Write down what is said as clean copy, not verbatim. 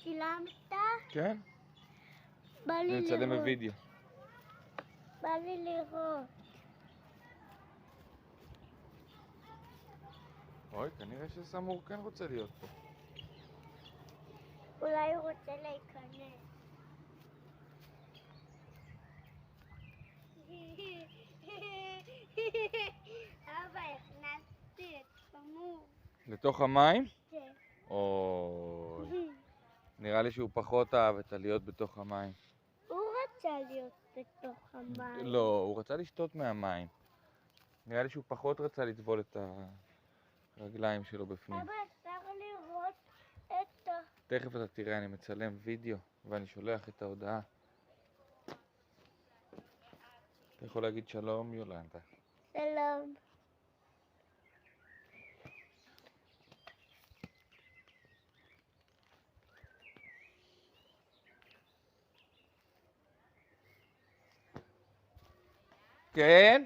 צילמת? כן? בא אני לי מצלם לראות. בווידאו. בא לי לראות. אוי, כנראה שסמור כן רוצה להיות פה. אולי הוא רוצה להיכנס. אבא, הכנסתי את סמור. לתוך המים? כן. אוי. נראה לי שהוא פחות אהב את הלהיות בתוך המים. הוא רצה להיות בתוך המים. לא, הוא רצה לשתות מהמים. נראה לי שהוא פחות רצה לטבול את הרגליים שלו בפנים. אבא, אפשר לראות את ה... תכף אתה תראה, אני מצלם וידאו ואני שולח את ההודעה. אתה יכול להגיד שלום, יולנדה. שלום. כן?